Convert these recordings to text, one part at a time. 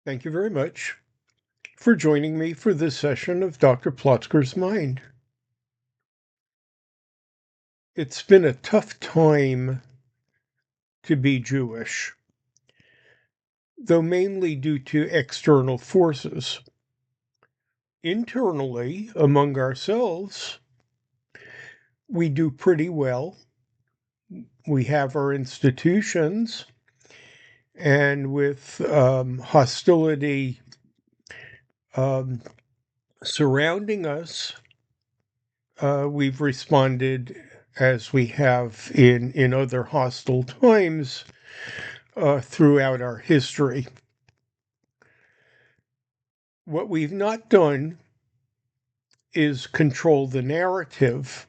Thank you very much for joining me for this session of Dr. Plotzker's Mind. It's been a tough time to be Jewish, though mainly due to external forces. Internally, among ourselves, we do pretty well. We have our institutions, and with hostility um, surrounding us, we've responded as we have in other hostile times throughout our history. What we've not done is control the narrative.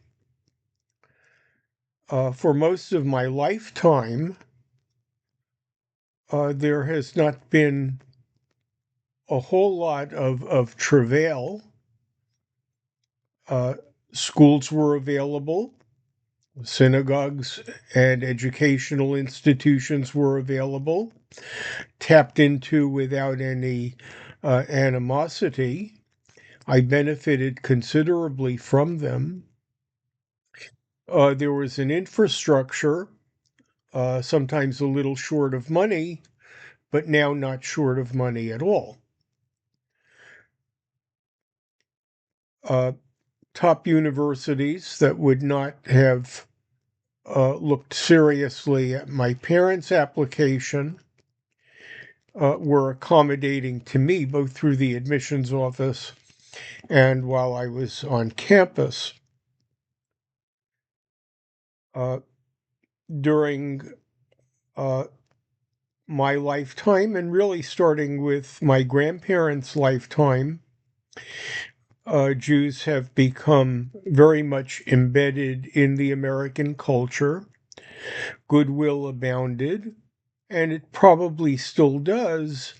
For most of my lifetime, there has not been a whole lot of travail. Uh, Schools were available, synagogues and educational institutions were available, tapped into without any animosity. I benefited considerably from them. There was an infrastructure, sometimes a little short of money, but now not short of money at all. Uh, Top universities that would not have looked seriously at my parents' application were accommodating to me, both through the admissions office and while I was on campus. Uh, During uh, my lifetime, and really starting with my grandparents' lifetime, Jews have become very much embedded in the American culture. Goodwill abounded, and it probably still does,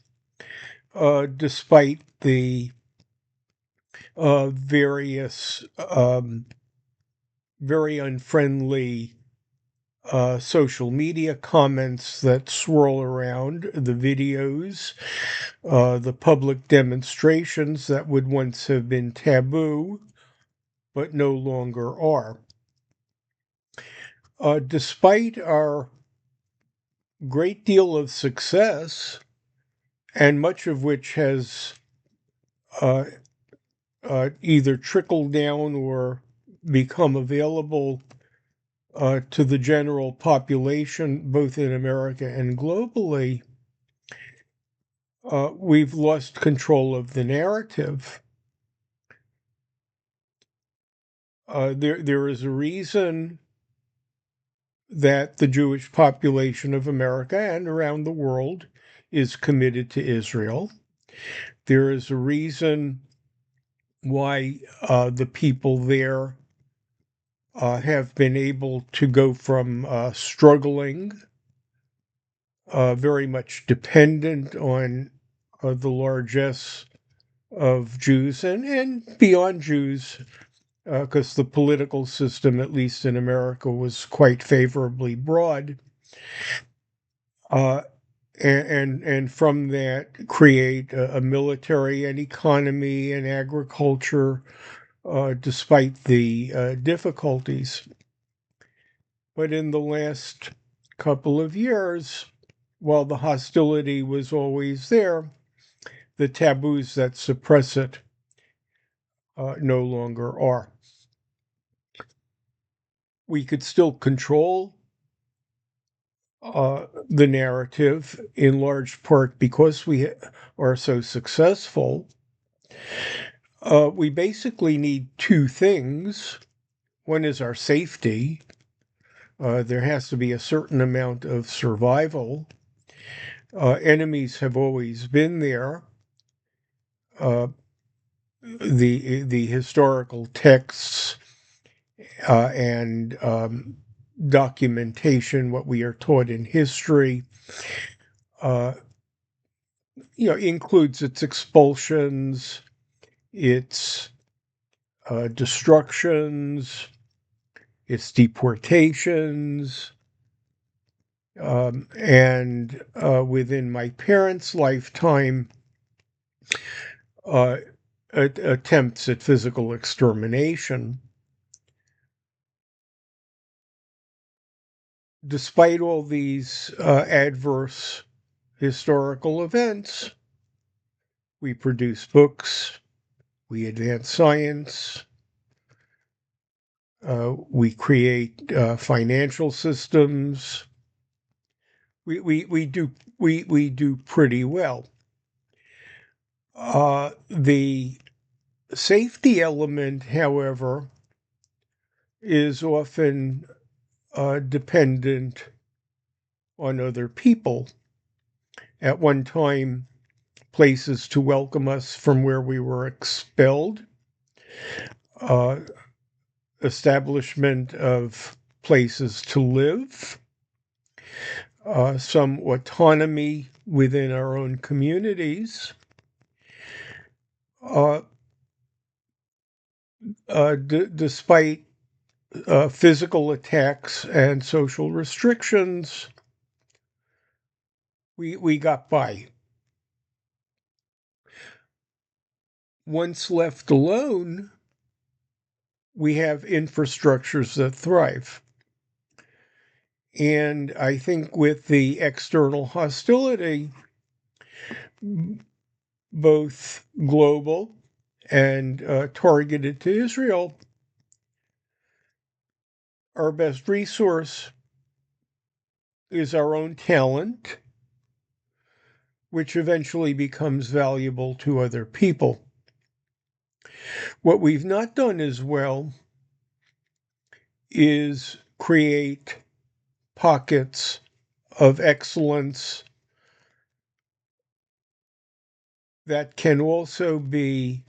despite the various very unfriendly social media comments that swirl around, the videos, the public demonstrations that would once have been taboo, but no longer are. Despite our great deal of success, and much of which has uh, either trickled down or become available to the general population, both in America and globally, we've lost control of the narrative. There is a reason that the Jewish population of America and around the world is committed to Israel. There is a reason why the people there have been able to go from struggling, very much dependent on the largesse of Jews and beyond Jews, because the political system, at least in America, was quite favorably broad. Uh, and from that create a military and economy and agriculture, despite the difficulties. But in the last couple of years, while the hostility was always there, the taboos that suppress it no longer are. We could still control the narrative in large part because we are so successful. We basically need two things. One is our safety. There has to be a certain amount of survival. Enemies have always been there. Uh, the historical texts and documentation, what we are taught in history, uh, includes its expulsions, its destructions, its deportations, and within my parents' lifetime, uh, attempts at physical extermination. Despite all these adverse historical events, we produce books, we advance science, we create financial systems. We do pretty well. The safety element, however, is often dependent on other people. At one time, places to welcome us from where we were expelled, uh, establishment of places to live, some autonomy within our own communities. Uh, Despite physical attacks and social restrictions, we got by. Once left alone, we have infrastructures that thrive. And I think with the external hostility, both global and targeted to Israel, our best resource is our own talent, which eventually becomes valuable to other people. What we've not done as well is create pockets of excellence that can also be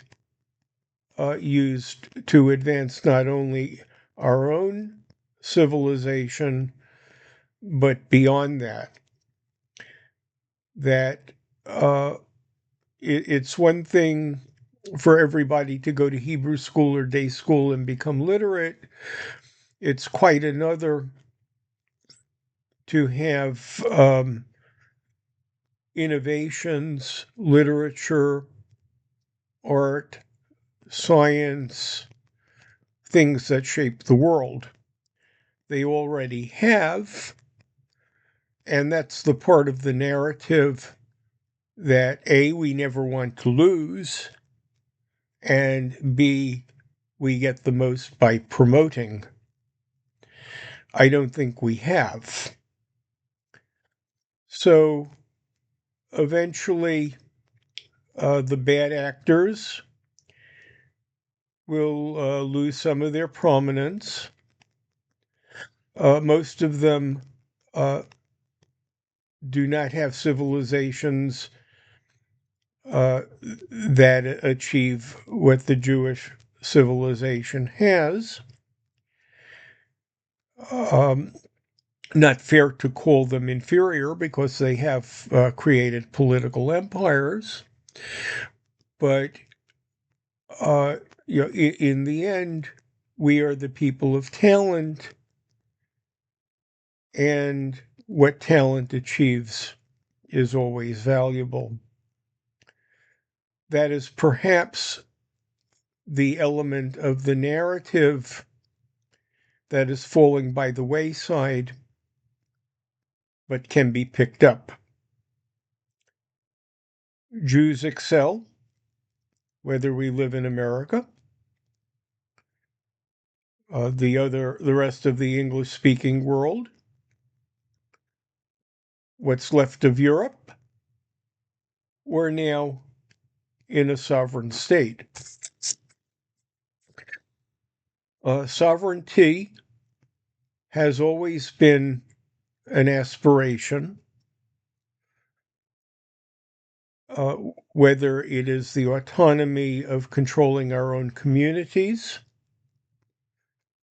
used to advance not only our own civilization, but beyond that. That it's one thing for everybody to go to Hebrew school or day school and become literate. It's quite another to have innovations, literature, art, science, things that shape the world. They already have, and that's the part of the narrative that A, we never want to lose, and B, we get the most by promoting. I don't think we have. So eventually, the bad actors will lose some of their prominence. Most of them do not have civilizations that achieve what the Jewish civilization has. Um, Not fair to call them inferior because they have created political empires, but uh, in the end, we are the people of talent, and what talent achieves is always valuable. That is perhaps the element of the narrative that is falling by the wayside, but can be picked up. Jews excel, whether we live in America, the rest of the English-speaking world, what's left of Europe, or now in a sovereign state. Sovereignty has always been an aspiration, uh, whether it is the autonomy of controlling our own communities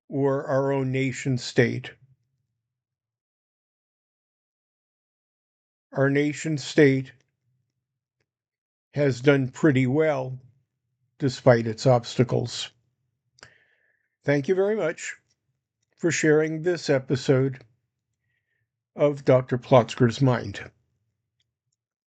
or our own nation state. Our nation state has done pretty well despite its obstacles. Thank you very much for sharing this episode of Dr. Plotzker's Mind.